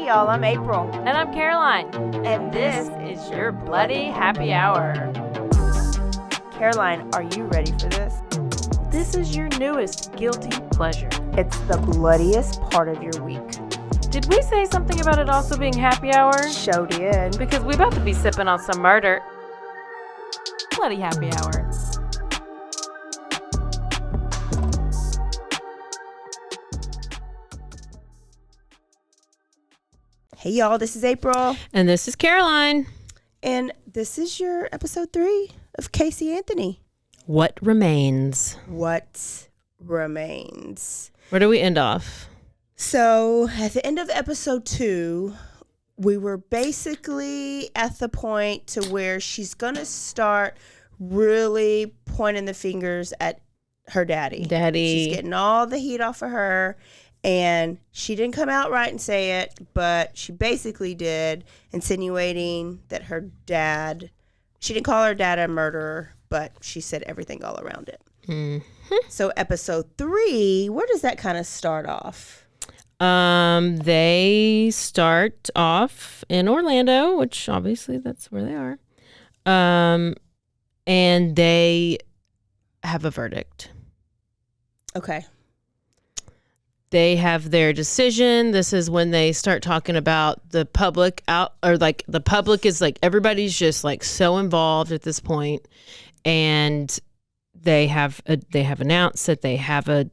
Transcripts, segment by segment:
y'all. I'm April. And I'm Caroline. And this is your Bloody Happy Hour. Caroline, are you ready for this? This is your newest guilty pleasure. It's the bloodiest part of your week. Did we say something about it also being happy hour? Show did. Because we're about to be sipping on some murder. Bloody Happy Hour. Hey y'all, this is April. And this is Caroline. And this is your episode 3 of Casey Anthony. What remains? What remains? Where do we end off? So at the end of episode 2, we were basically at the point to where she's going to start really pointing the fingers at her daddy. She's getting all the heat off of her. And she didn't come out right and say it, but she basically did, insinuating that her dad, she didn't call her dad a murderer, but she said everything all around it. Mm-hmm. So episode 3, where does that kind of start off? They start off in Orlando, which obviously that's where they are. And they have a verdict. Okay. They have their decision. This is when they start talking about the public out, or like the public is like, everybody's just like so involved at this point, and they have announced that they have a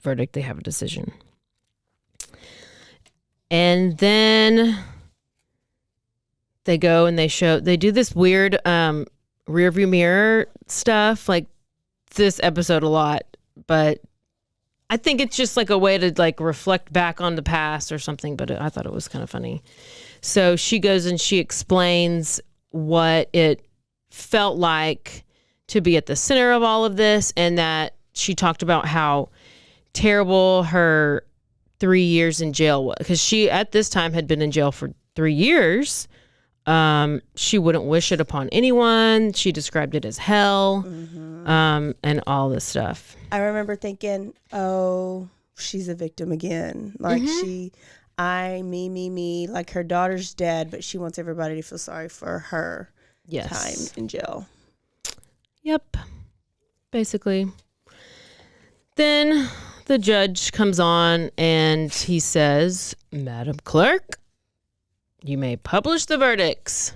verdict. They have a decision, and then they go and they do this weird rear view mirror stuff, like this episode a lot, but I think it's just like a way to like reflect back on the past or something, but I thought it was kind of funny. So she goes and she explains what it felt like to be at the center of all of this, and that she talked about how terrible her 3 years in jail was, because she at this time had been in jail for 3 years. She wouldn't wish it upon anyone. She described it as hell, and all this stuff. I remember thinking, oh, she's a victim again. Like me, like her daughter's dead, but she wants everybody to feel sorry for her time in jail. Yep, basically. Then the judge comes on and he says, "Madam Clerk, you may publish the verdicts."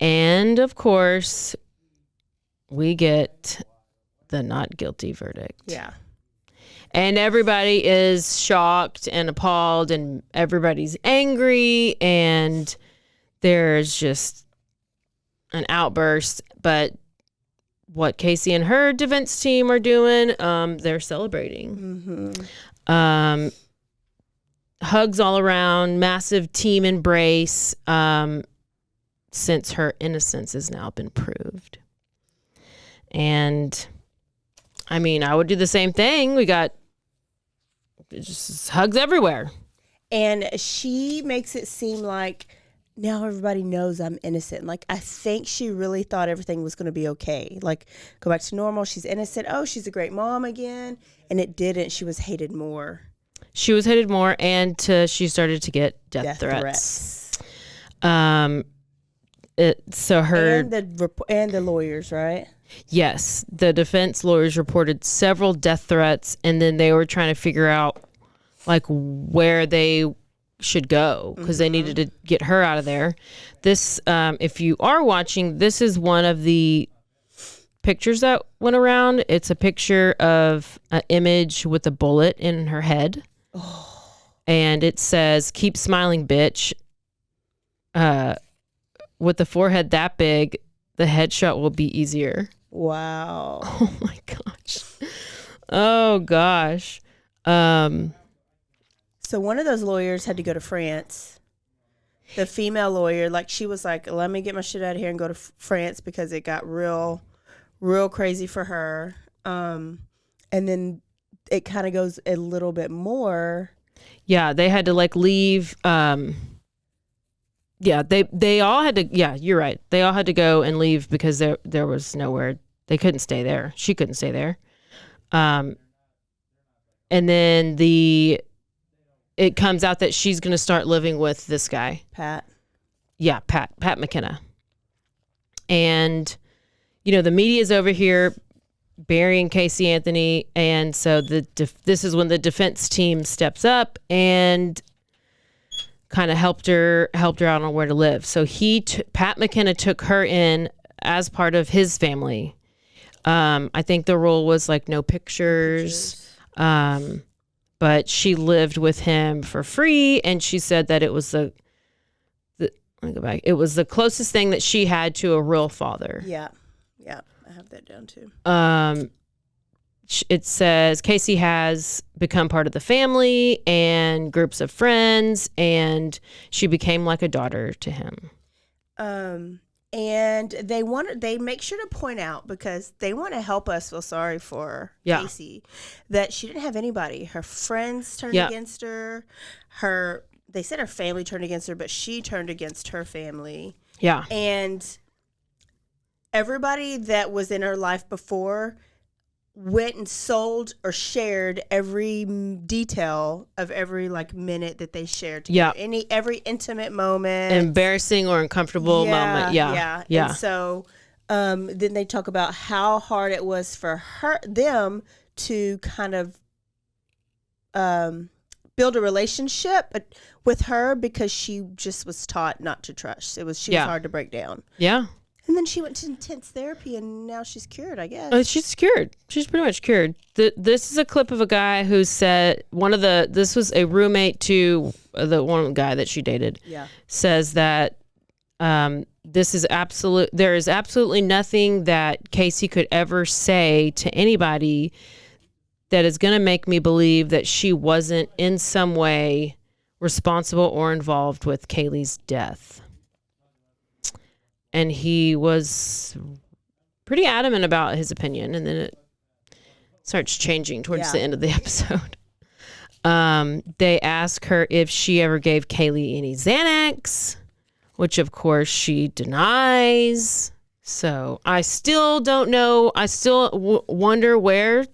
And of course, we get the not guilty verdict. Yeah. And everybody is shocked and appalled, and everybody's angry, and there's just an outburst. But what Casey and her defense team are doing, they're celebrating. Hugs all around, massive team embrace, since her innocence has now been proved. And I mean, I would do the same thing. We got just hugs everywhere. And she makes it seem like now everybody knows I'm innocent. Like, I think she really thought everything was going to be okay. Like, go back to normal. She's innocent. Oh, she's a great mom again. And it didn't. She was hated more. She was hated more, and she started to get death threats. So her and the lawyers, right? Yes, the defense lawyers reported several death threats, and then they were trying to figure out like where they should go, because they needed to get her out of there. This, if you are watching, this is one of the pictures that went around. It's a picture of an image with a bullet in her head. And it says, "Keep smiling, bitch." With the forehead that big, the headshot will be easier. Wow. Oh my gosh. Oh gosh. So one of those lawyers had to go to France. The female lawyer, like, she was like, "Let me get my shit out of here and go to France," because it got real crazy for her. And then it kind of goes a little bit more. Yeah, they had to like leave. Yeah, they all had to. Yeah, you're right. They all had to go and leave because there was nowhere. They couldn't stay there. She couldn't stay there. And then the it comes out that she's going to start living with this guy. Pat. Yeah, Pat McKenna. And, the media's over here burying Casey Anthony. And so this is when the defense team steps up and kind of helped her out on where to live. So Pat McKenna took her in as part of his family. I think the rule was like no pictures. But she lived with him for free, and she said that it was let me go back. It was the closest thing that she had to a real father. Yeah. I have that down too. It says Casey has become part of the family and groups of friends, and she became like a daughter to him. And they make sure to point out, because they want to help us feel sorry for Casey, that she didn't have anybody. Her friends turned against her. They said her family turned against her, but she turned against her family. Yeah. And everybody that was in her life before went and sold or shared every detail of every minute that they shared together. Every intimate moment, embarrassing or uncomfortable moment. Yeah. And so then they talk about how hard it was for them to kind of build a relationship with her, because she just was taught not to trust. She was hard to break down. Yeah. And then she went to intense therapy, and now she's cured, I guess. She's cured. She's pretty much cured. This is a clip of a guy who said this was a roommate to the one guy that she dated. Yeah. Says that there is absolutely nothing that Casey could ever say to anybody that is going to make me believe that she wasn't in some way responsible or involved with Kaylee's death. And he was pretty adamant about his opinion, and then it starts changing towards the end of the episode. They ask her if she ever gave Kaylee any Xanax, which of course she denies. So I still don't know. I still wonder where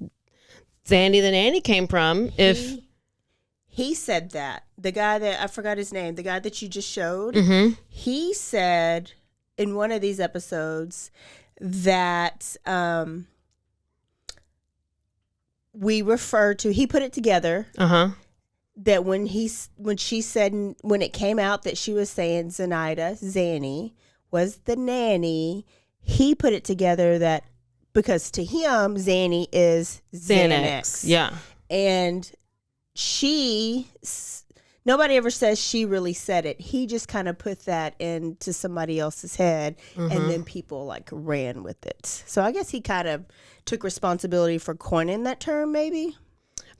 Zandy the nanny came from. He said that. The guy that, I forgot his name, the guy that you just showed, he said in one of these episodes that we refer to, he put it together, that when she said, when it came out that she was saying Zanny was the nanny, he put it together that because to him, Zanny is Xanax. Yeah. And nobody ever says she really said it. He just kind of put that into somebody else's head, and then people ran with it. So I guess he kind of took responsibility for coining that term, maybe.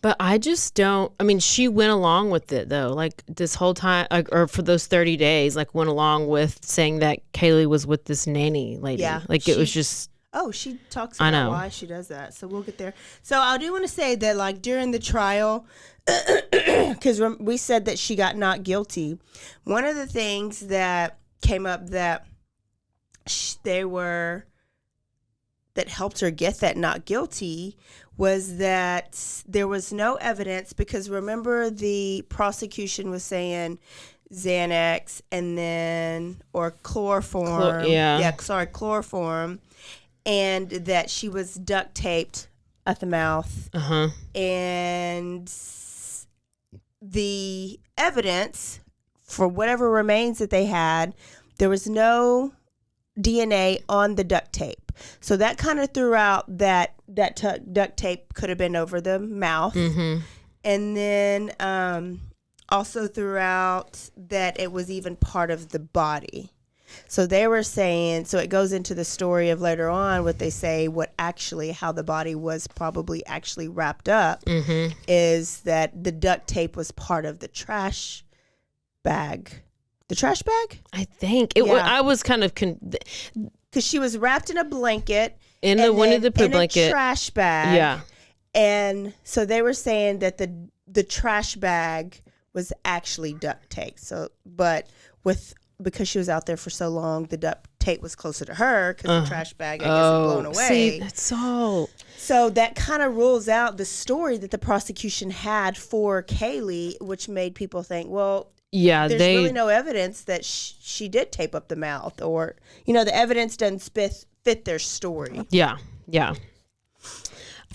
But I just don't. I mean, she went along with it though, this whole time, or for those 30 days, went along with saying that Kaylee was with this nanny lady. Yeah, it was just. Oh, she talks about why she does that. So we'll get there. So I do want to say that during the trial, because we said that she got not guilty. One of the things that came up that that helped her get that not guilty was that there was no evidence, because remember the prosecution was saying Xanax or chloroform. Chloroform. And that she was duct taped at the mouth. And the evidence for whatever remains that they had, there was no DNA on the duct tape. So that kind of threw out that duct tape could have been over the mouth. And then also threw out that it was even part of the body. So they were saying, so it goes into the story of later on what they say, how the body was probably actually wrapped up is that the duct tape was part of the trash bag. The trash bag? I think. I was kind of... Because she was wrapped in a blanket. In the blanket. In a trash bag. Yeah. And so they were saying that the trash bag was actually duct tape. So, because she was out there for so long, the tape was closer to her because the trash bag, I guess, had blown away. See, that's all. So that kind of rules out the story that the prosecution had for Kaylee, which made people think, well, there's really no evidence that she did tape up the mouth, or, the evidence doesn't fit their story. Yeah.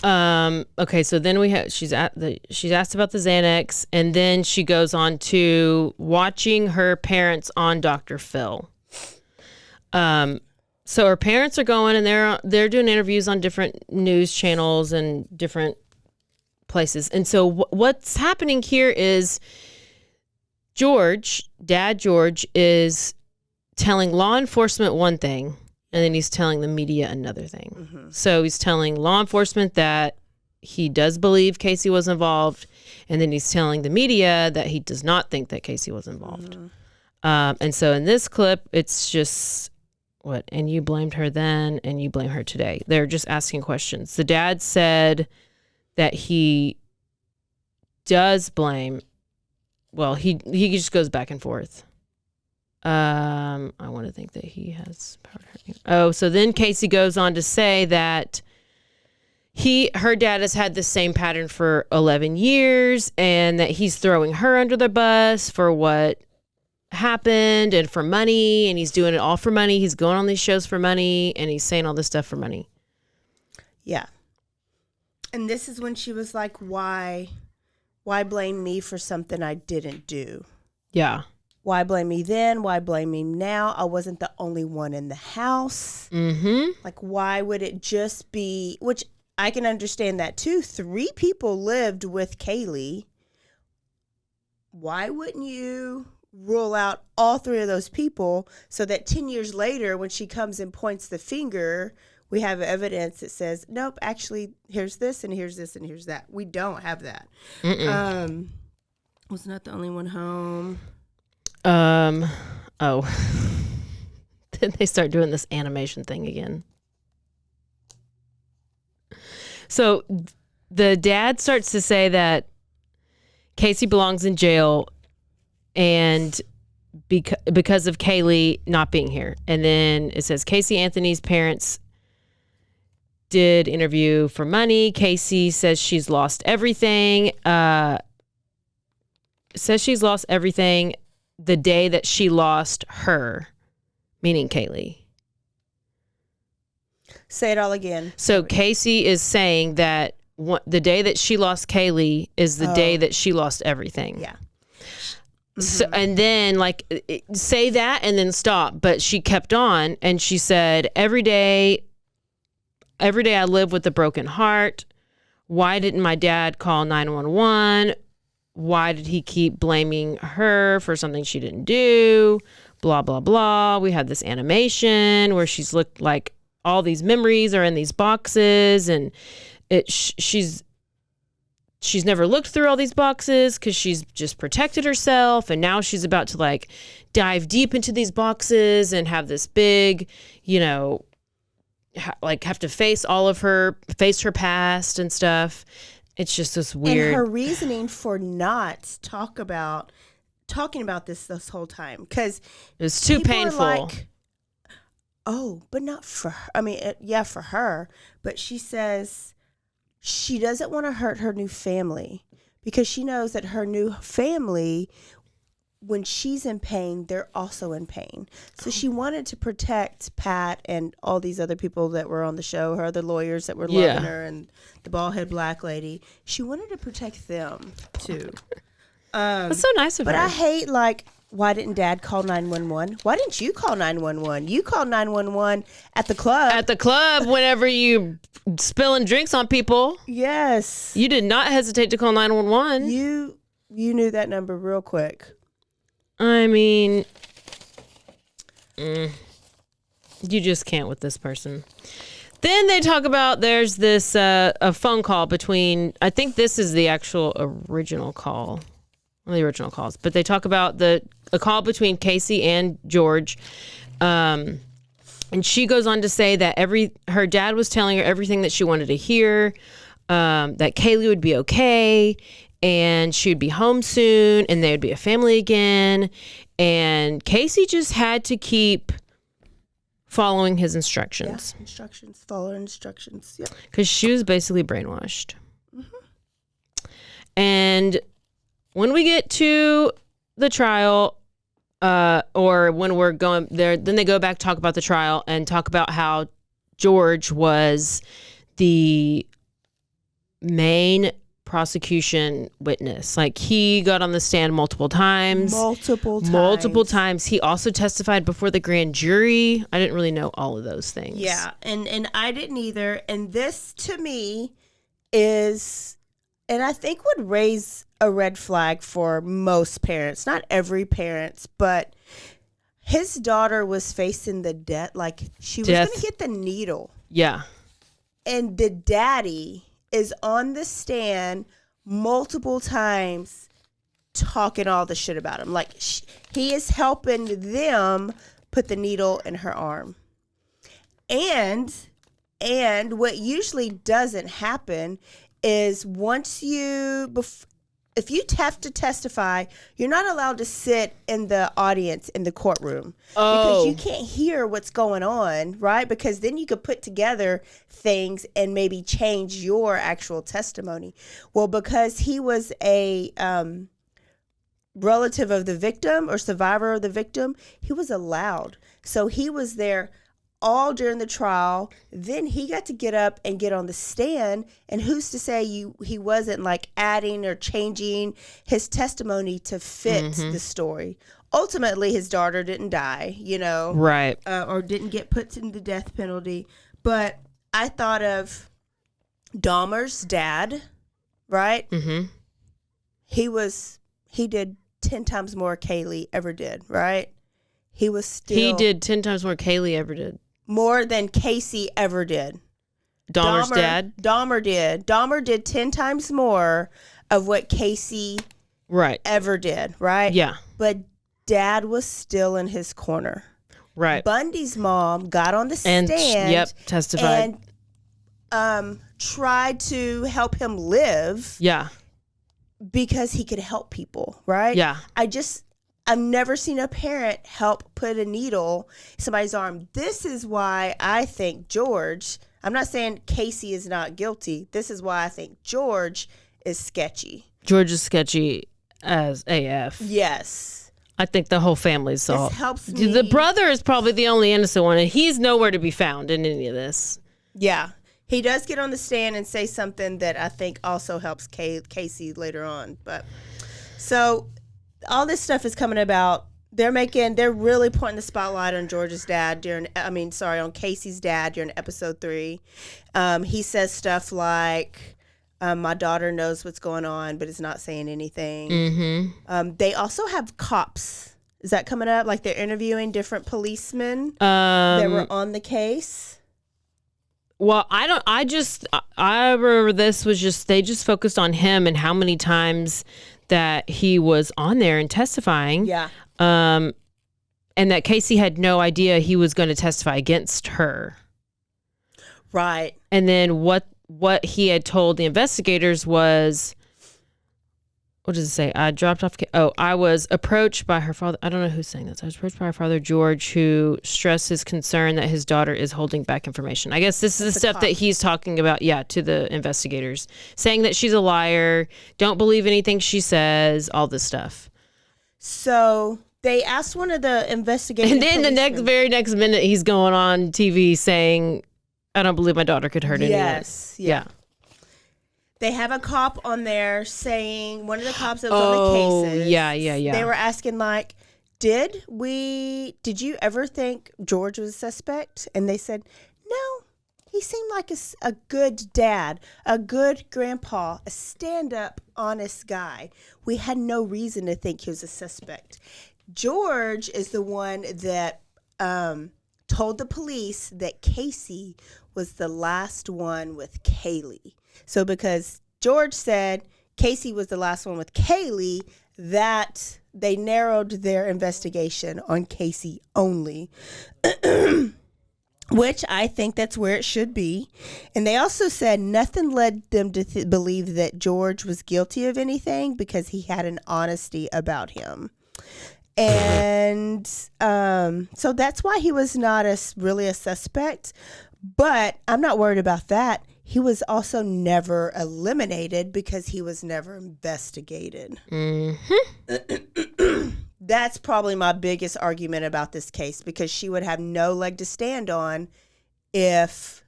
Okay, so then she's asked about the Xanax, and then she goes on to watching her parents on Dr. Phil. So her parents are going, and they're doing interviews on different news channels and different places. And so what's happening here is Dad George is telling law enforcement one thing, and then he's telling the media another thing. Mm-hmm. So he's telling law enforcement that he does believe Casey was involved, and then he's telling the media that he does not think that Casey was involved. Mm-hmm. And so in this clip, it's just and you blamed her then, and you blame her today. They're just asking questions. The dad said that he does blame. Well, he just goes back and forth. I want to think that he has power to hurt you. Oh, so then Casey goes on to say that her dad has had the same pattern for 11 years, and that he's throwing her under the bus for what happened and for money, and he's doing it all for money. He's going on these shows for money, and he's saying all this stuff for money. Yeah. And this is when she was like, why blame me for something I didn't do? Yeah. Why blame me then? Why blame me now? I wasn't the only one in the house. Mm-hmm. Like, why would it just be, which I can understand that too. 3 people lived with Kaylee. Why wouldn't you rule out all 3 of those people so that 10 years later, when she comes and points the finger, we have evidence that says, nope, actually, here's this and here's this and here's that. We don't have that. Was not the only one home. Oh. Then they start doing this animation thing again. So the dad starts to say that Casey belongs in jail, and because of Kaylee not being here. And then it says Casey Anthony's parents did interview for money. Casey says she's lost everything. Says she's lost everything the day that she lost her, meaning Kaylee. Say it all again. So Casey is saying that the day that she lost Kaylee is the day that she lost everything. Yeah. Mm-hmm. So, and then say that and then stop. But she kept on, and she said, every day I live with a broken heart. Why didn't my dad call 911? Why did he keep blaming her for something she didn't do? Blah, blah, blah. We had this animation where she's looked like all these memories are in these boxes, and she's never looked through all these boxes because she's just protected herself, and now she's about to dive deep into these boxes and have this big, have to face her past and stuff. It's just this weird. And her reasoning for not talking about this whole time, because it's too painful. But not for her. I mean, for her, but she says she doesn't want to hurt her new family because she knows that her new family, when she's in pain, they're also in pain. So she wanted to protect Pat and all these other people that were on the show, her other lawyers that were loving her, and the bald-headed black lady. She wanted to protect them too. That's so nice of her. But I hate, why didn't Dad call 911? Why didn't you call 911? You called 911 at the club. At the club, whenever you spilling drinks on people. Yes. You did not hesitate to call 911. You knew that number real quick. I mean, you just can't with this person. Then they talk about there's this a phone call between, I think this is the actual original call. Well, the original calls, but they talk about a call between Casey and George. And she goes on to say that her dad was telling her everything that she wanted to hear, that Kaylee would be okay, and she would be home soon, and they would be a family again. And Casey just had to keep following his instructions. Yeah, instructions, follow instructions. Yep. Because she was basically brainwashed. And when we get to the trial, or when we're going there, then they go back, talk about the trial, and talk about how George was the main prosecution witness. Like, he got on the stand multiple times. Multiple times. He also testified before the grand jury. I didn't really know all of those things. Yeah, and I didn't either. And this, to me, is, and I think would raise a red flag for most parents. Not every parent, but his daughter was facing the death. Like, she was going to get the needle. Yeah. And the daddy is on the stand multiple times talking all the shit about him. Like, he is helping them put the needle in her arm. And what usually doesn't happen is once if you have to testify, you're not allowed to sit in the audience in the courtroom. Because you can't hear what's going on, right? Because then you could put together things and maybe change your actual testimony. Well, because he was a relative of the victim or survivor of the victim, he was allowed. So he was there all during the trial. Then he got to get up and get on the stand, and who's to say he wasn't like adding or changing his testimony to fit the story. Ultimately, his daughter didn't die, right, or didn't get put in the death penalty. But I thought of Dahmer's dad, right? He did 10 times more Kaylee ever did, right? He did 10 times more Kaylee ever did. More than Casey ever did. Dahmer's dad? Dahmer did. Dahmer did 10 times more of what Casey ever did, right? Yeah. But dad was still in his corner. Right. Bundy's mom got on the stand. Testified. And tried to help him live. Yeah. Because he could help people, right? Yeah. I've never seen a parent help put a needle in somebody's arm. This is why I think George, I'm not saying Casey is not guilty. This is why I think George is sketchy. George is sketchy as AF. Yes. I think the whole family's all. This helps me. The brother is probably the only innocent one, and he's nowhere to be found in any of this. Yeah. He does get on the stand and say something that I think also helps Casey later on. But so all this stuff is coming about. They're really pointing the spotlight on George's dad on Casey's dad during episode 3. He says stuff like, my daughter knows what's going on, but is not saying anything. They also have cops. Is that coming up? Like, they're interviewing different policemen that were on the case. Well, I remember this was just, they just focused on him and how many times that he was on there and testifying. Yeah. And that Casey had no idea he was going to testify against her. Right. And then what he had told the investigators was, what does it say? I dropped off. I was approached by her father. I don't know who's saying this. I was approached by her father, George, who stressed his concern that his daughter is holding back information. I guess this is the stuff that he's talking about, to the investigators, saying that she's a liar, don't believe anything she says, all this stuff. So they asked one of the investigators. And then very next minute, he's going on TV saying, I don't believe my daughter could hurt anyone. Yes. Yeah. They have a cop on there saying, one of the cops that was on the cases. Yeah. They were asking, like, did you ever think George was a suspect? And they said, no, he seemed like a good dad, a good grandpa, a stand-up, honest guy. We had no reason to think he was a suspect. George is the one that told the police that Casey was the last one with Kaylee. So because George said Casey was the last one with Kaylee, that they narrowed their investigation on Casey only, which I think that's where it should be. And they also said nothing led them to believe that George was guilty of anything because he had an honesty about him. And so that's why he was not really a suspect. But I'm not worried about that. He was also never eliminated because he was never investigated. Mm-hmm. That's probably my biggest argument about this case, because she would have no leg to stand on if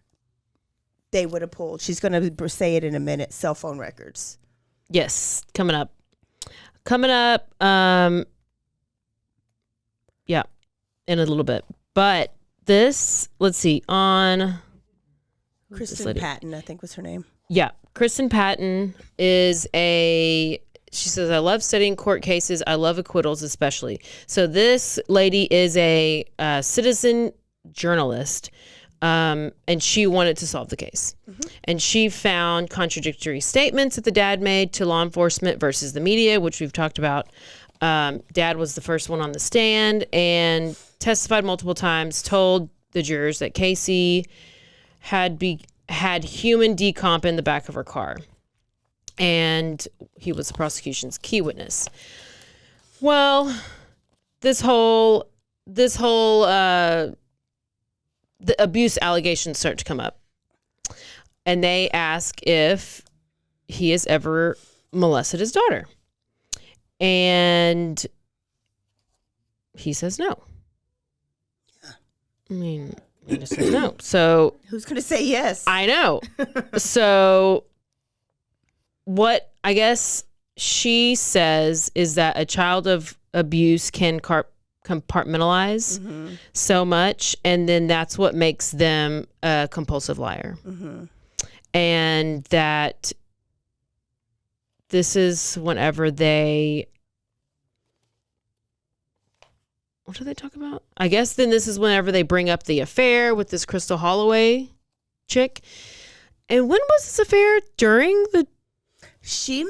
they would have pulled. She's going to say it in a minute. Cell phone records. Yes, coming up. Yeah, in a little bit. But this, let's see, on Kristen Patton, I think was her name. Yeah, Kristen Patton she says, I love studying court cases. I love acquittals especially. So this lady is a citizen journalist, and she wanted to solve the case. Mm-hmm. And she found contradictory statements that the dad made to law enforcement versus the media, which we've talked about. Dad was the first one on the stand and testified multiple times, told the jurors that Casey had human decomp in the back of her car. And he was the prosecution's key witness. Well, the abuse allegations start to come up. And they ask if he has ever molested his daughter. And he says no. Yeah. I mean, he just says no. So who's going to say yes? I know. So what I guess she says is that a child of abuse can compartmentalize so much, and then that's what makes them a compulsive liar. Mm-hmm. And that this is whenever what do they talk about? I guess then this is whenever they bring up the affair with this Crystal Holloway chick. And when was this affair? He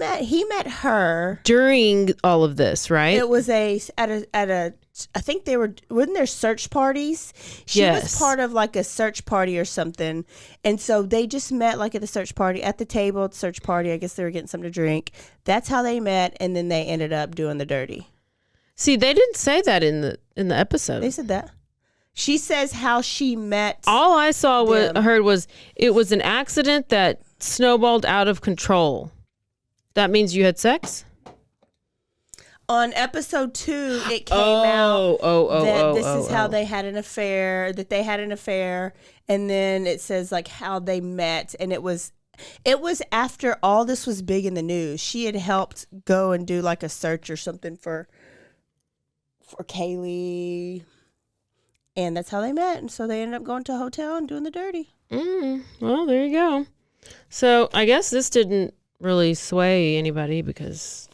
met her during all of this, right? It was at a I think wasn't there search parties? She was part of like a search party or something. And so they just met like at the search party, at the table at the search party. I guess they were getting something to drink. That's how they met, and then they ended up doing the dirty. See, they didn't say that in the episode. They said that. She says how she met. All I heard was it was an accident that snowballed out of control. That means you had sex? On episode 2, it came out that this is how they had an affair, and then it says like how they met, and it was after all this was big in the news. She had helped go and do like a search or something for Kaylee, and that's how they met, and so they ended up going to a hotel and doing the dirty. Well, there you go. So I guess this didn't really sway anybody, because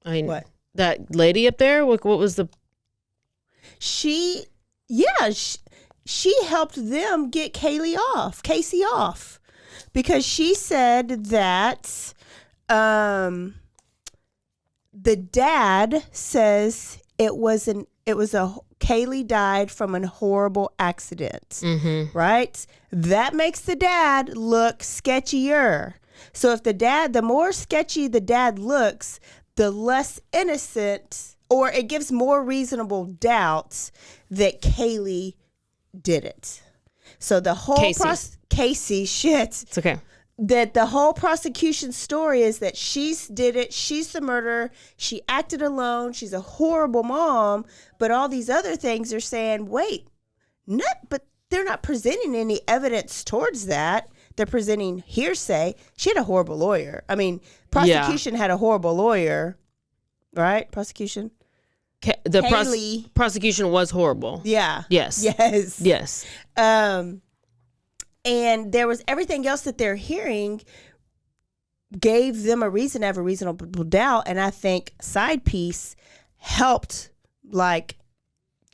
I mean, what? That lady up there, what was the... She helped them get Casey off, because she said that the dad says Kaylee died from a horrible accident, right? That makes the dad look sketchier. So if the more sketchy the dad looks, the less innocent, or it gives more reasonable doubts that Kaylee did it. So the whole Casey, shit. It's okay. That the whole prosecution story is that she's did it. She's the murderer. She acted alone. She's a horrible mom. But all these other things are saying, wait, but they're not presenting any evidence towards that. They're presenting hearsay. She had a horrible lawyer. I mean, prosecution had a horrible lawyer, right? Prosecution. The prosecution was horrible. Yeah. Yes. And there was everything else that they're hearing gave them a reason to have a reasonable doubt. And I think Side Piece helped, like...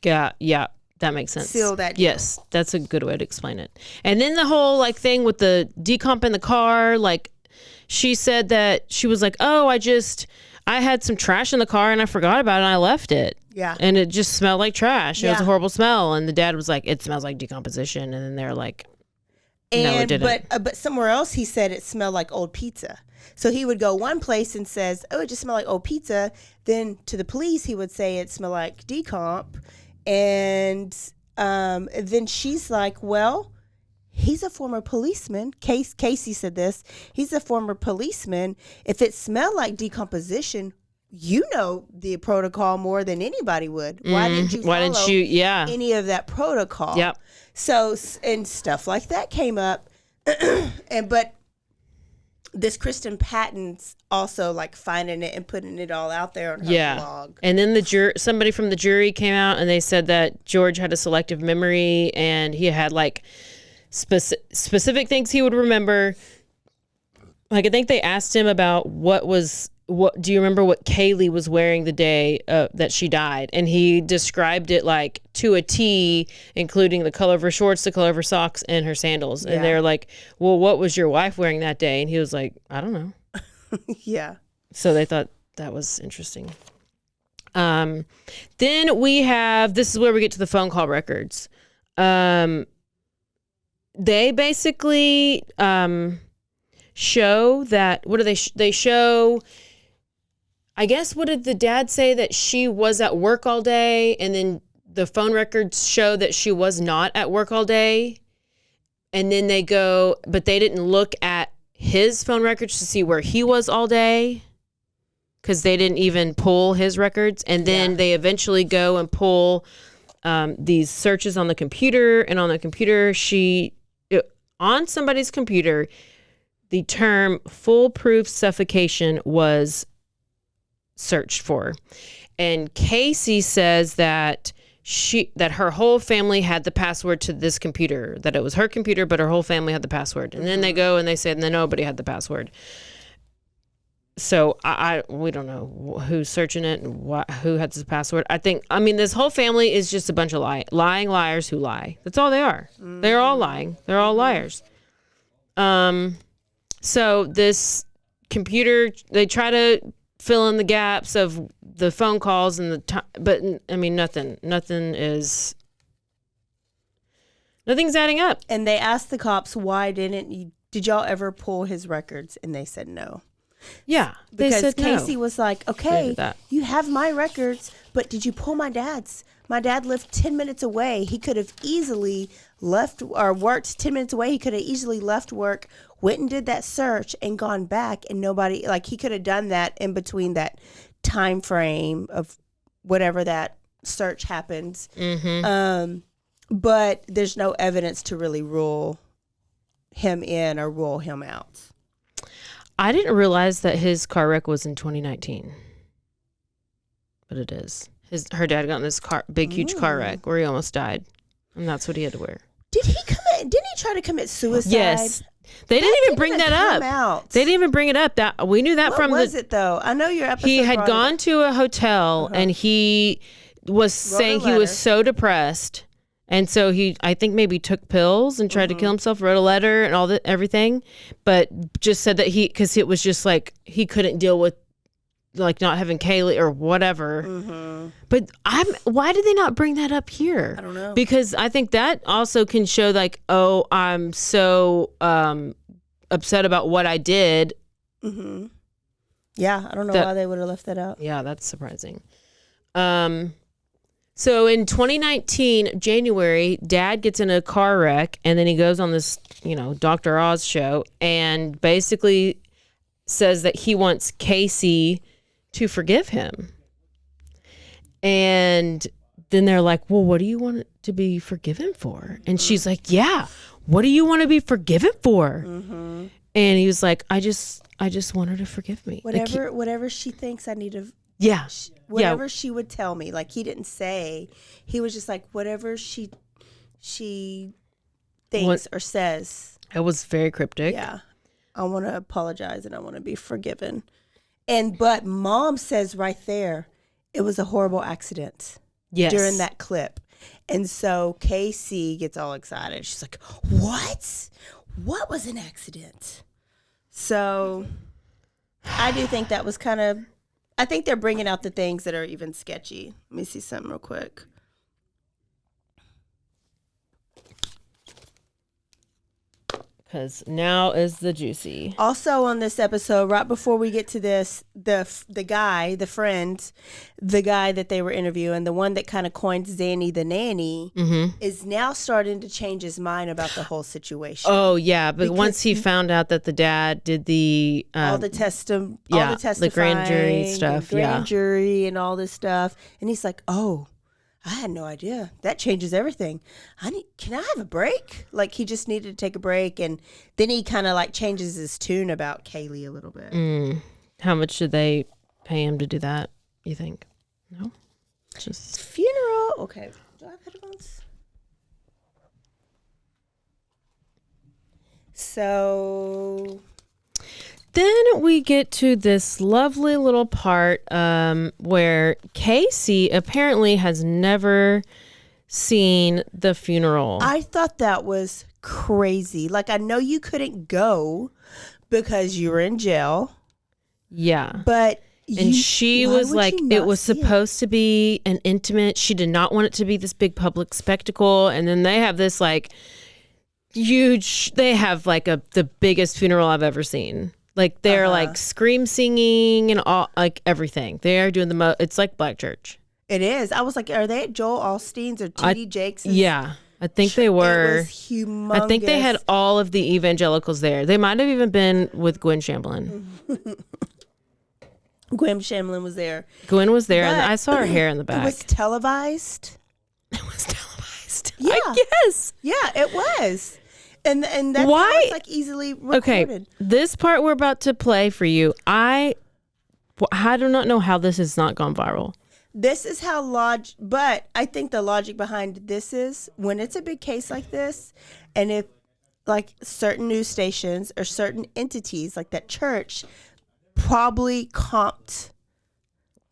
Yeah. That makes sense. Seal that deal. Yes, that's a good way to explain it. And then the whole like thing with the decomp in the car, like she said that she was like, oh, I had some trash in the car and I forgot about it and I left it. Yeah. And it just smelled like trash. It was a horrible smell. And the dad was like, it smells like decomposition. And then they're like, no, it didn't. But somewhere else he said it smelled like old pizza. So he would go one place and says, oh, it just smelled like old pizza. Then to the police, he would say it smelled like decomp. And then she's like, well, he's a former policeman. Casey said this. He's a former policeman. If it smelled like decomposition, you know the protocol more than anybody would. Why didn't you follow any of that protocol? Yep. So, and stuff like that came up. But this Kristen Patton's also like finding it and putting it all out there on her blog. And then somebody from the jury came out and they said that George had a selective memory and he had like specific things he would remember. Like, I think they asked him about what do you remember what Kaylee was wearing the day that she died? And he described it like to a T, including the color of her shorts, the color of her socks, and her sandals. Yeah. And they're like, well, what was your wife wearing that day? And he was like, I don't know. Yeah. So they thought that was interesting. Then we have, this is where we get to the phone call records. They basically show that, what do they show? I guess, what did the dad say? That she was at work all day, and then the phone records show that she was not at work all day. And then they go, but they didn't look at his phone records to see where he was all day because they didn't even pull his records. And then they eventually go and pull these searches on the computer. And on the computer, on somebody's computer, the term foolproof suffocation was searched for. And Casey says that her whole family had the password to this computer, that it was her computer, but her whole family had the password. And then they go and they said, and then nobody had the password. So we don't know who's searching it and who had the password. I mean, this whole family is just a bunch of lying liars who lie. That's all they are. Mm-hmm. They're all lying. They're all liars. So this computer, they try to fill in the gaps of the phone calls and the time, but I mean, nothing's adding up. And they asked the cops, why did y'all ever pull his records? And they said no. Yeah. Because Casey was like, okay, you have my records, but did you pull my dad's? My dad lived 10 minutes away. He could have easily left or worked 10 minutes away. He could have easily left work, went and did that search and gone back, and nobody, like, he could have done that in between that time frame of whatever that search happens. Mm-hmm. But there's no evidence to really rule him in or rule him out. I didn't realize that his car wreck was in 2019, but it is. Her dad got in this huge car wreck where he almost died, and that's what he had to wear. Didn't he try to commit suicide? Yes. They didn't even bring that up. They didn't even bring it up. That we knew that from What was it though? I know your episode. He had gone to a hotel and he was saying he was so depressed, and so I think maybe took pills and tried to kill himself. Wrote a letter and everything, but just said that because it was just like he couldn't deal with like not having Kaylee or whatever. Mm-hmm. But why did they not bring that up here? I don't know. Because I think that also can show like, oh, I'm so upset about what I did. Mm-hmm. Yeah, I don't know why they would have left that out. Yeah, that's surprising. So in 2019, January, Dad gets in a car wreck, and then he goes on this, Dr. Oz show, and basically says that he wants Casey to forgive him. And then they're like, well, what do you want to be forgiven for? And she's like, yeah, what do you want to be forgiven for? Mm-hmm. And he was like, I just want her to forgive me. Whatever she thinks I need to. Yeah. Whatever she would tell me. Like, he didn't say. He was just like, whatever she thinks or says. It was very cryptic. Yeah. I want to apologize and I want to be forgiven. But Mom says right there, it was a horrible accident. Yes. During that clip. And so Casey gets all excited. She's like, what? What was an accident? So I do think that was I think they're bringing out the things that are even sketchy. Let me see something real quick. because now is the juicy. Also on this episode, right before we get to this, the guy, the friend, the guy that they were interviewing, the one that kind of coined Zanny the nanny, is now starting to change his mind about the whole situation. Oh yeah, but once he found out that the dad did the all the testifying, the grand jury stuff, grand jury and all this stuff, and he's like, "Oh, I had no idea. That changes everything. Can I have a break?" Like he just needed to take a break, and then he kind of like changes his tune about Kaylee a little bit. How much did they pay him to do that, you think? No? Just funeral. Okay. Do I have headphones? So then we get to this lovely little part where Casey apparently has never seen the funeral. I thought that was crazy. Like, I know you couldn't go because you were in jail. Yeah. But she was like, it was supposed to be an intimate. She did not want it to be this big public spectacle. And then they have this like huge, they have like the biggest funeral I've ever seen. Like they're like scream singing and all, like everything. They are doing the most. It's like Black Church. It is. I was like, are they at Joel Osteen's or T.D. Jakes'? Yeah, I think they were. It was humongous. I think they had all of the evangelicals there. They might have even been with Gwen Shamblin. Gwen Shamblin was there. Gwen was there, and I saw her hair in the back. It was televised. It was televised. Yeah. I guess. Yeah, it was. And that's why? How it's like easily recorded. Okay, this part we're about to play for you, I do not know how this has not gone viral. This is how but I think the logic behind this is when it's a big case like this, and if like certain news stations or certain entities like that church probably comped,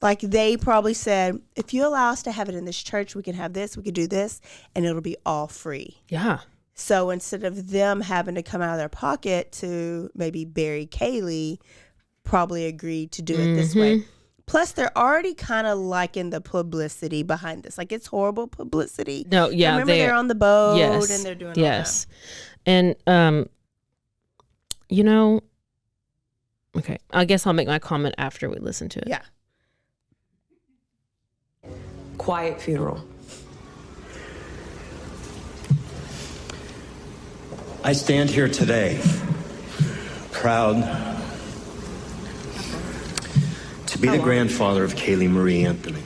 like they probably said, if you allow us to have it in this church, we can have this, we could do this, and it'll be all free. Yeah. So instead of them having to come out of their pocket to maybe bury Kaylee, probably agreed to do it this way. Plus, they're already kind of liking the publicity behind this. Like, it's horrible publicity. No, yeah. Remember, they're on the boat and they're doing all that. And, you know, okay, I guess I'll make my comment after we listen to it. Yeah. Quiet funeral. I stand here today, proud to be the grandfather of Kaylee Marie Anthony,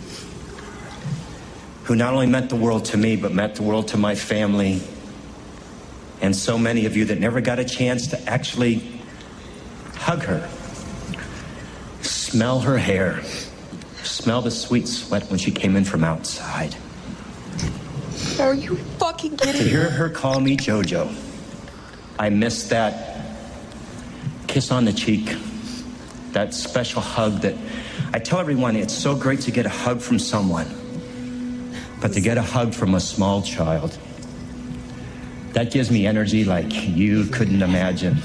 who not only meant the world to me, but meant the world to my family, and so many of you that never got a chance to actually hug her, smell her hair, smell the sweet sweat when she came in from outside. Are you fucking kidding To me? hear her call me JoJo, I missed that kiss on the cheek, that special hug that I tell everyone, it's so great to get a hug from someone, but to get a hug from a small child, that gives me energy like you couldn't imagine.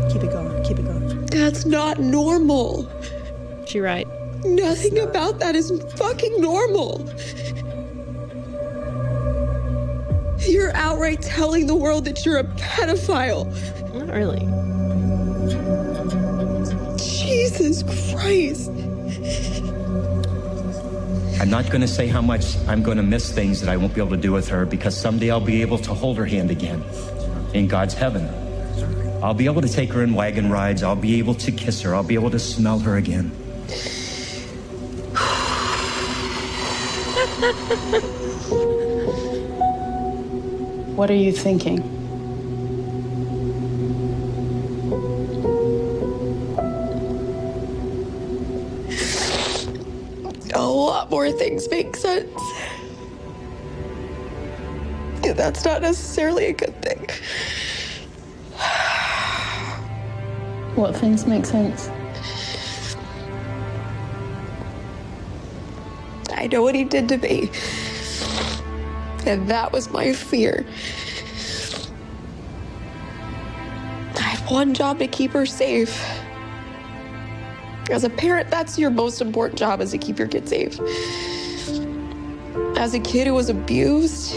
Keep it going. Keep it going. That's not normal. She right. Nothing about that is fucking normal. You're outright telling the world that you're a pedophile. Not really. Jesus Christ. I'm not going to say how much I'm going to miss things that I won't be able to do with her, because someday I'll be able to hold her hand again in God's heaven. I'll be able to take her in wagon rides. I'll be able to kiss her. I'll be able to smell her again. What are you thinking? A lot more things make sense. Yeah, that's not necessarily a good thing. What things make sense? I know what he did to me. And that was my fear. I had one job to keep her safe. As a parent, that's your most important job, is to keep your kid safe. As a kid who was abused,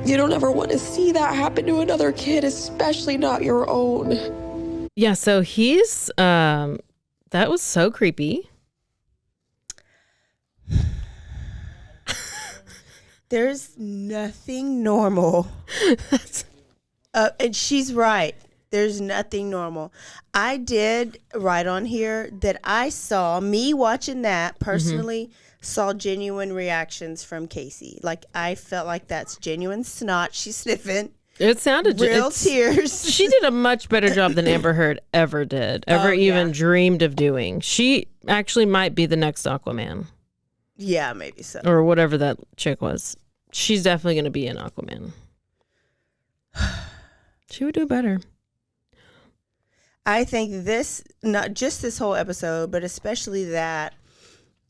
you don't ever want to see that happen to another kid, especially not your own. Yeah, so he's, that was so creepy. There's nothing normal. And she's right. There's nothing normal. I did write on here that I saw, me watching that personally, saw genuine reactions from Casey. Like, I felt like that's genuine snot she's sniffing. It sounded real tears. She did a much better job than Amber Heard ever did, even dreamed of doing. She actually might be the next Aquaman. Yeah, maybe so. Or whatever that chick was. She's definitely going to be in Aquaman. She would do better. I think this, not just this whole episode, but especially that,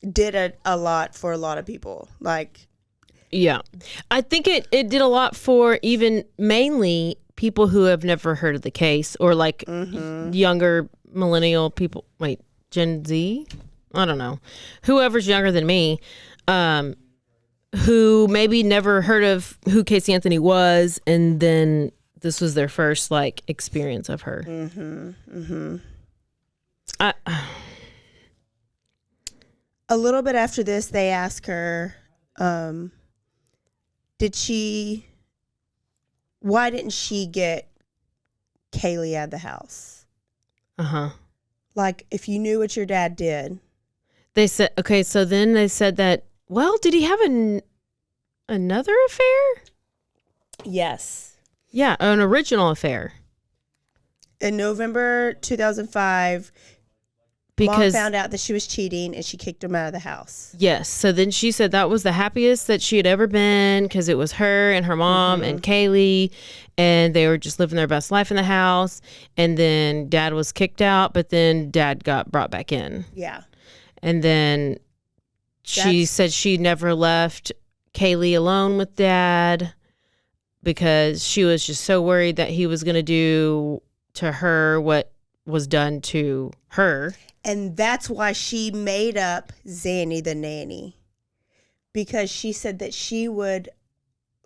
did a lot for a lot of people. Like, yeah, I think it did a lot for even mainly people who have never heard of the case, or like younger millennial people. Wait, Gen Z? I don't know. Whoever's younger than me, who maybe never heard of who Casey Anthony was, and then this was their first like experience of her. A little bit after this, they ask her, why didn't she get Kaylee out of the house? Like, if you knew what your dad did. They said, okay, so then they said that, well, did he have another affair? Yes. Yeah, an original affair. In November 2005, because Mom found out that she was cheating and she kicked him out of the house. Yes. So then she said that was the happiest that she had ever been, because it was her and her mom and Kaylee, and they were just living their best life in the house. And then Dad was kicked out, but then Dad got brought back in. Yeah. And then she said she never left Kaylee alone with Dad, because she was just so worried that he was going to do to her what was done to her. And that's why she made up Zanny the nanny, because she said that she would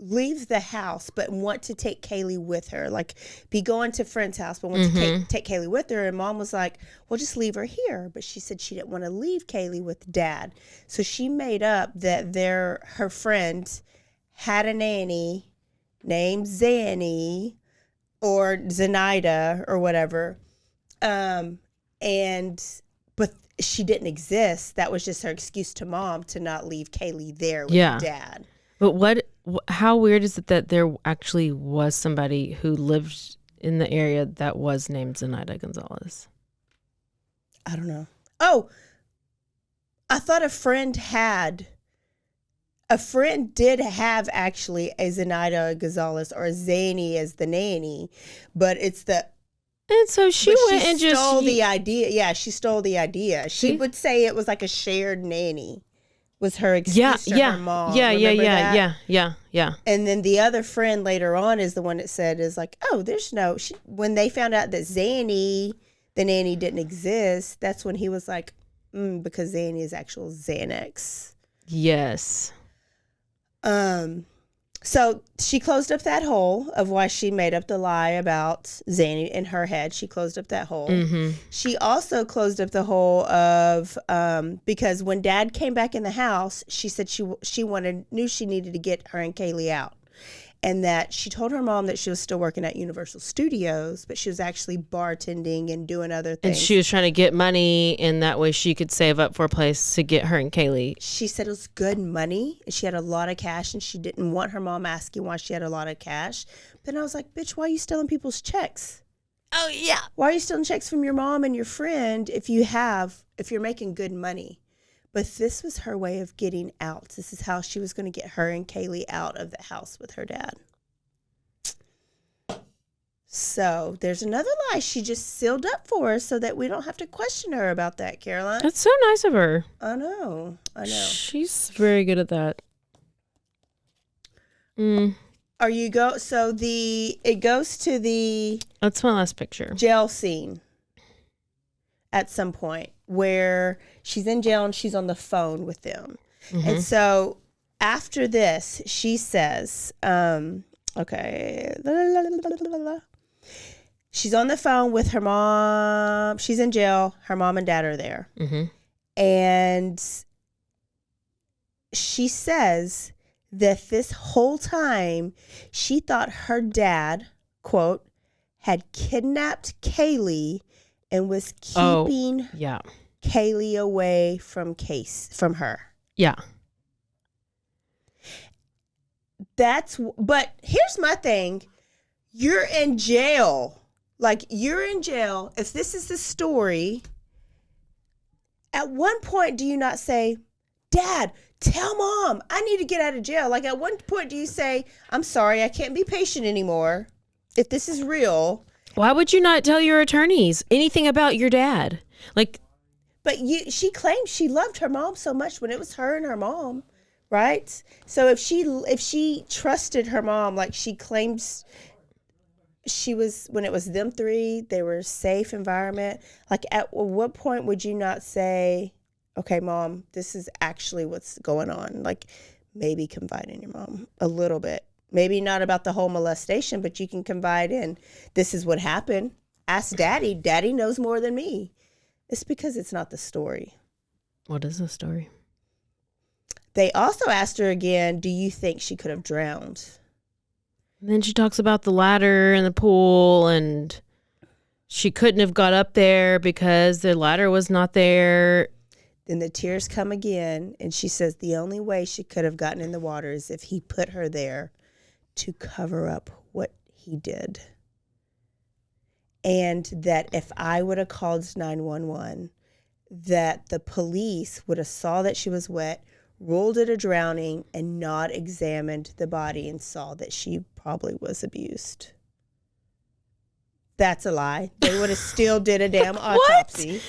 leave the house but want to take Kaylee with her, like be going to friend's house but want to take Kaylee with her. And Mom was like, well, just leave her here. But she said she didn't want to leave Kaylee with Dad. So she made up that her friend had a nanny named Zanny or Zenaida or whatever. But she didn't exist. That was just her excuse to Mom to not leave Kaylee there with Dad. But how weird is it that there actually was somebody who lived in the area that was named Zenaida Gonzalez? I don't know. Oh, I thought a friend did have actually a Zenaida Gonzalez or a Zanny as the nanny, but it's the... And so she went and just stole the idea. Yeah, she stole the idea. She would say it was like a shared nanny was her excuse to her mom. Yeah. And then the other friend later on is the one that said is like, oh, there's no... when they found out that Zanny, the nanny, didn't exist, that's when he was like, because Zanny is actual Xanax. Yes. So she closed up that hole of why she made up the lie about Zanny in her head. She closed up that hole. She also closed up the hole of because when Dad came back in the house, she said she knew she needed to get her and Kaylee out, and that she told her mom that she was still working at Universal Studios, but she was actually bartending and doing other things. And she was trying to get money, and that way she could save up for a place to get her and Kaylee. She said it was good money, and she had a lot of cash, and she didn't want her mom asking why she had a lot of cash. But I was like, bitch, why are you stealing people's checks? Oh, yeah. Why are you stealing checks from your mom and your friend if you're making good money? But this was her way of getting out. This is how she was going to get her and Kaylee out of the house with her dad. So there's another lie she just sealed up for us so that we don't have to question her about that, Caroline. That's so nice of her. I know. She's very good at that. So it goes to the That's my last picture. jail scene at some point where she's in jail and she's on the phone with them. And so after this, she says, okay, she's on the phone with her mom. She's in jail. Her mom and dad are there. And she says that this whole time she thought her dad, quote, had kidnapped Kaylee and was keeping Kaylee away from her. Yeah. But here's my thing. You're in jail. Like, you're in jail. If this is the story, at one point do you not say, Dad, tell Mom I need to get out of jail? Like, at one point do you say, I'm sorry, I can't be patient anymore if this is real? Why would you not tell your attorneys anything about your dad? Like, but she claimed she loved her mom so much when it was her and her mom, right? So if she trusted her mom, like she claims she was, when it was them three, they were a safe environment. Like, at what point would you not say, okay, Mom, this is actually what's going on? Like, maybe confide in your mom a little bit. Maybe not about the whole molestation, but you can confide in, this is what happened. Ask Daddy. Daddy knows more than me. It's because it's not the story. What is the story? They also asked her again, do you think she could have drowned? And then she talks about the ladder in the pool, and she couldn't have got up there because the ladder was not there. Then the tears come again, and she says the only way she could have gotten in the water is if he put her there to cover up what he did. And that if I would have called 911, that the police would have saw that she was wet, ruled it a drowning, and not examined the body and saw that she probably was abused. That's a lie. They would have still did a damn autopsy.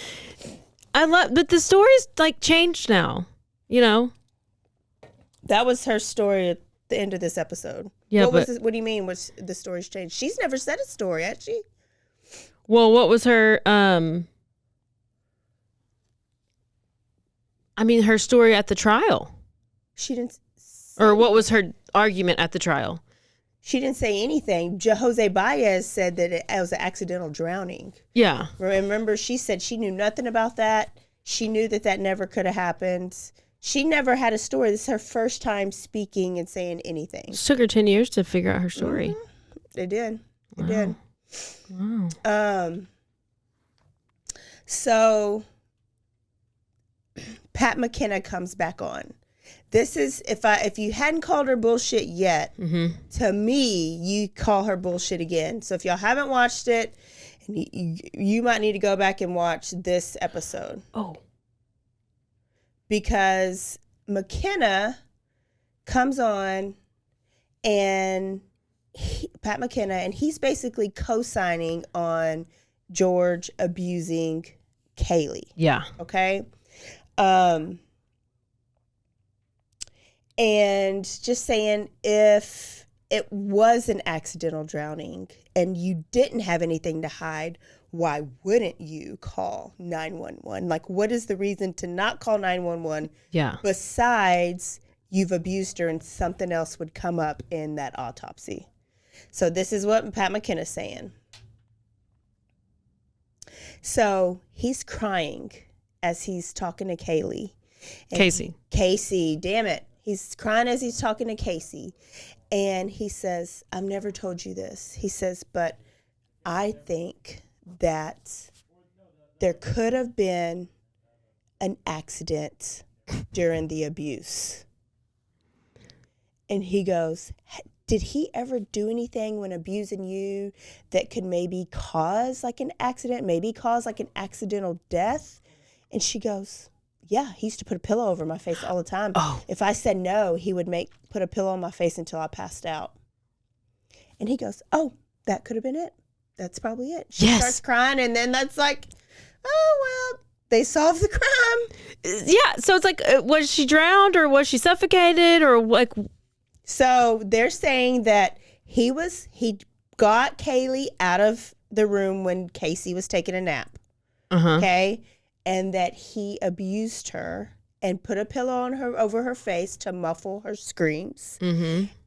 But the story's like changed now, you know? That was her story at the end of this episode. Yeah, what do you mean was the story's changed? She's never said a story, had she? Well, what was her, her story at the trial? She didn't. Or what was her argument at the trial? She didn't say anything. Jose Baez said that it was an accidental drowning. Yeah. Remember, she said she knew nothing about that. She knew that never could have happened. She never had a story. This is her first time speaking and saying anything. It took her 10 years to figure out her story. Mm-hmm. It did. It did. Wow. So Pat McKenna comes back on. This is, if you hadn't called her bullshit yet, to me, you call her bullshit again. So if y'all haven't watched it, you might need to go back and watch this episode. Oh. Because McKenna comes on and Pat McKenna, and he's basically co-signing on George abusing Kaylee. Yeah. Okay. And just saying, if it was an accidental drowning and you didn't have anything to hide, why wouldn't you call 911? Like, what is the reason to not call 911? Yeah. Besides, you've abused her and something else would come up in that autopsy. So this is what Pat McKenna's saying. So he's crying as he's talking to Kaylee. Casey, damn it. He's crying as he's talking to Casey. And he says, I've never told you this. He says, but I think that there could have been an accident during the abuse. And he goes, did he ever do anything when abusing you that could maybe cause like an accident, maybe cause like an accidental death? And she goes, yeah, he used to put a pillow over my face all the time. Oh. If I said no, he would put a pillow on my face until I passed out. And he goes, oh, that could have been it. That's probably it. She starts crying, and then that's like, oh, well, they solved the crime. Yeah, so it's like, was she drowned or was she suffocated or like? So they're saying that he got Kaylee out of the room when Casey was taking a nap. Okay. And that he abused her and put a pillow on her over her face to muffle her screams.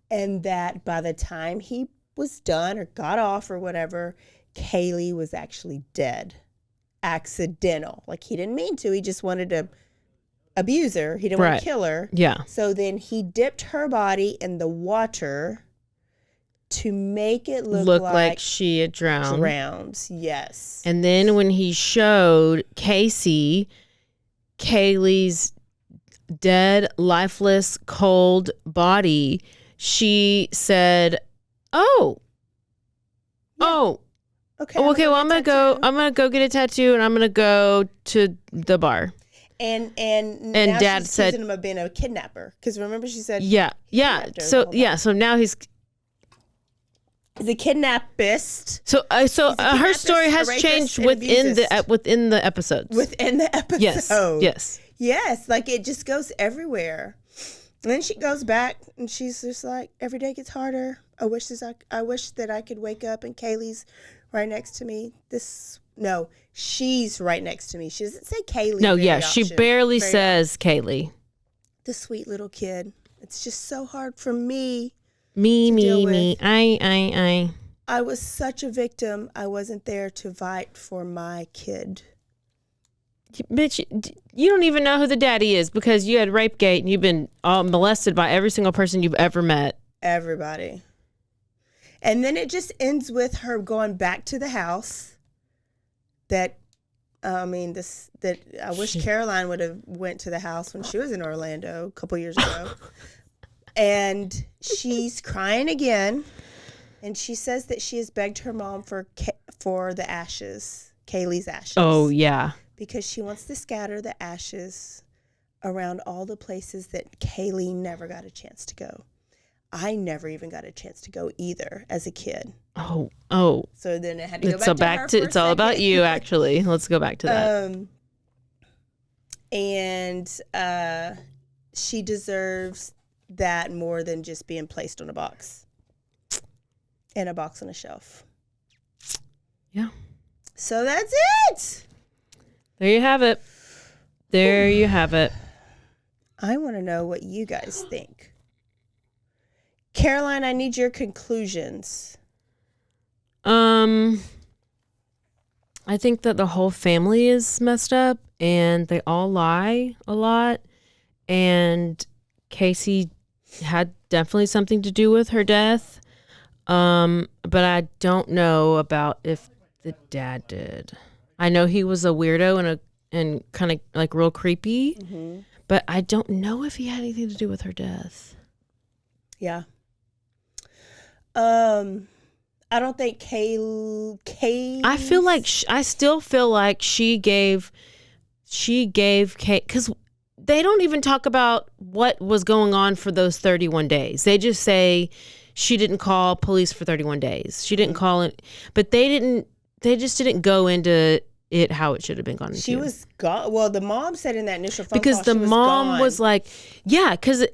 And that by the time he was done or got off or whatever, Kaylee was actually dead. Accidental. Like he didn't mean to. He just wanted to abuse her. He didn't want to kill her. Yeah. So then he dipped her body in the water to make it look like she had drowned. Drowned, yes. And then when he showed Casey Kaylee's dead, lifeless, cold body, she said, okay. Okay. Well, I'm gonna go get a tattoo, and I'm gonna go to the bar. And now Dad she's said, accusing him of being a kidnapper, because remember she said, yeah. So now he's the kidnappist. So her story has changed within the episodes. Within the episode. Yes. Like it just goes everywhere. And then she goes back and she's just like, every day gets harder. I wish that I could wake up and Kaylee's right next to me. She's right next to me. She doesn't say Kaylee. No, yeah, she barely says Kaylee. The sweet little kid. It's just so hard for me. Me. I. I was such a victim. I wasn't there to fight for my kid. Bitch, you don't even know who the daddy is because you had Rapegate and you've been molested by every single person you've ever met. Everybody. And then it just ends with her going back to the house. I wish Caroline would have went to the house when she was in Orlando a couple years ago. And she's crying again. And she says that she has begged her mom for the ashes, Kaylee's ashes. Oh, yeah. Because she wants to scatter the ashes around all the places that Kaylee never got a chance to go. I never even got a chance to go either as a kid. Oh. So then it had to go back to her. It's all about you, actually. Let's go back to that. And she deserves that more than just being placed on a box. In a box on a shelf. Yeah. So that's it. There you have it. I want to know what you guys think. Caroline, I need your conclusions. I think that the whole family is messed up and they all lie a lot. And Casey had definitely something to do with her death. But I don't know about if the dad did. I know he was a weirdo and kind of like real creepy, but I don't know if he had anything to do with her death. Yeah. I don't think Kay. I feel like I still feel like she gave Kate, because they don't even talk about what was going on for those 31 days. They just say she didn't call police for 31 days. She didn't call it, but they just didn't go into it how it should have been gone into. She was gone. Well, the mom said in that initial phone because call the she was mom gone. was like, yeah, because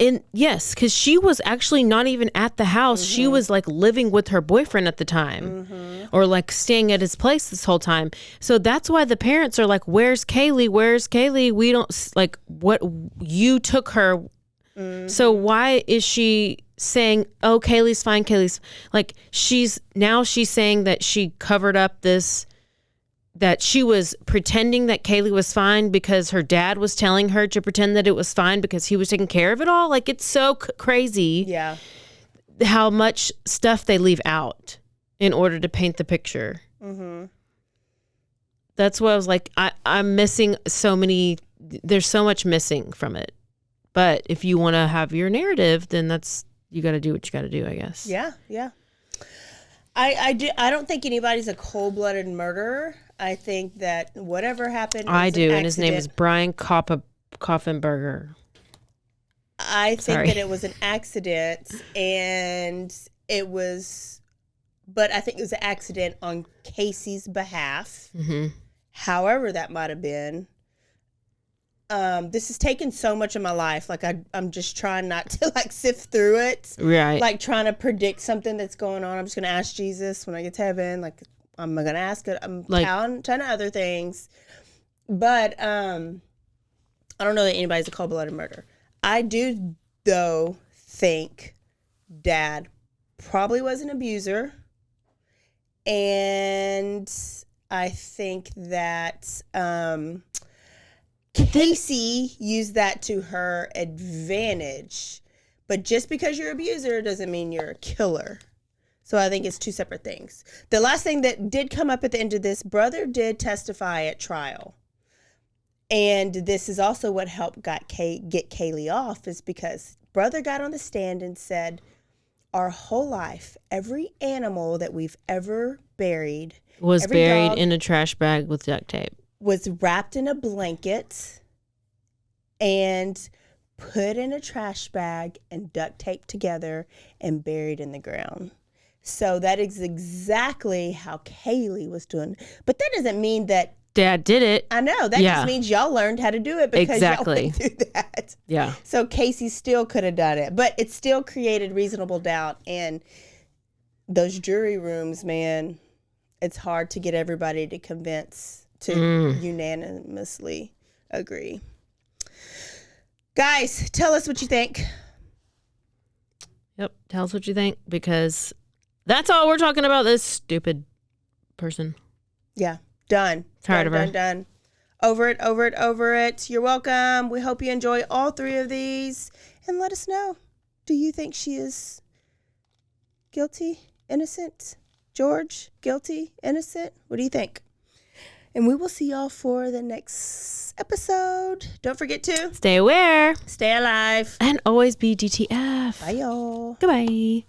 she was actually not even at the house. She was like living with her boyfriend at the time, or like staying at his place this whole time. So that's why the parents are like, "Where's Kaylee? Where's Kaylee? We don't like what you took her." So why is she saying, "Oh, Kaylee's fine"? Kaylee's like she's saying that she covered up this. That she was pretending that Kaylee was fine because her dad was telling her to pretend that it was fine because he was taking care of it all. Like, it's so crazy how much stuff they leave out in order to paint the picture. That's why I was like, I'm missing so many. There's so much missing from it. But if you want to have your narrative, then you got to do what you got to do, I guess. Yeah. I don't think anybody's a cold-blooded murderer. I think that whatever happened, I do, and his name is Brian Koffenberger. I think that it was an accident, and but I think it was an accident on Casey's behalf. However that might have been, this has taken so much of my life. Like I'm just trying not to like sift through it. Right. Like trying to predict something that's going on. I'm just going to ask Jesus when I get to heaven. Like I'm going to ask it. I'm Like- counting ton of other things. But I don't know that anybody's a cold-blooded murderer. I do, though, think Dad probably was an abuser. And I think that Casey used that to her advantage. But just because you're an abuser doesn't mean you're a killer. So I think it's two separate things. The last thing that did come up at the end of this, brother did testify at trial. And this is also what helped get Kaylee off, is because brother got on the stand and said, our whole life, every animal that we've ever buried Was every buried dog in a trash bag with duct tape. was wrapped in a blanket and put in a trash bag and duct taped together and buried in the ground. So that is exactly how Kaylee was doing. But that doesn't mean that Dad did it. I know. That Yeah. just means y'all learned how to do it because Exactly. y'all went through that. Yeah. So Casey still could have done it, but it still created reasonable doubt. And those jury rooms, man, it's hard to get everybody to convince to unanimously agree. Guys, tell us what you think. Yep. Tell us what you think, because that's all we're talking about, this stupid person. Yeah. Done. Tired of her. Done. Over it. You're welcome. We hope you enjoy all three of these. And let us know. Do you think she is guilty, innocent? George, guilty, innocent? What do you think? And we will see y'all for the next episode. Don't forget to Stay aware stay alive. and always be DTF. Bye, y'all. Goodbye.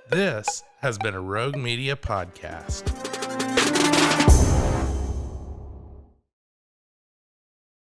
This has been a Rogue Media podcast.